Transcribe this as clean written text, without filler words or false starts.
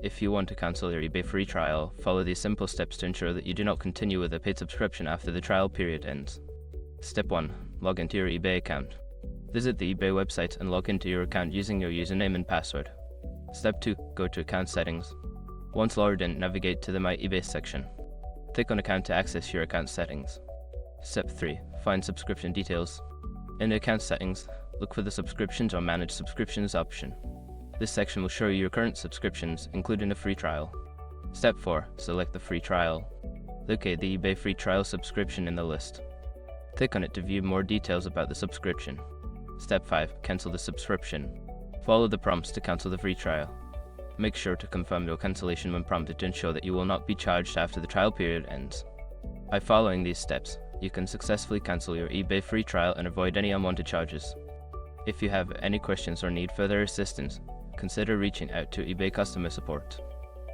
If you want to cancel your eBay free trial, follow these simple steps to ensure that you do not continue with a paid subscription after the trial period ends. Step 1. Log into your eBay account. Visit the eBay website and log into your account using your username and password. Step 2. Go to Account Settings. Once logged in, navigate to the My eBay section. Click on Account to access your account settings. Step 3. Find Subscription Details. In the Account Settings, look for the Subscriptions or Manage Subscriptions option. This section will show you your current subscriptions, including a free trial. Step 4. Select the free trial. Locate the eBay free trial subscription in the list. Click on it to view more details about the subscription. Step 5. Cancel the subscription. Follow the prompts to cancel the free trial. Make sure to confirm your cancellation when prompted to ensure that you will not be charged after the trial period ends. By following these steps, you can successfully cancel your eBay free trial and avoid any unwanted charges. If you have any questions or need further assistance, consider reaching out to eBay customer support.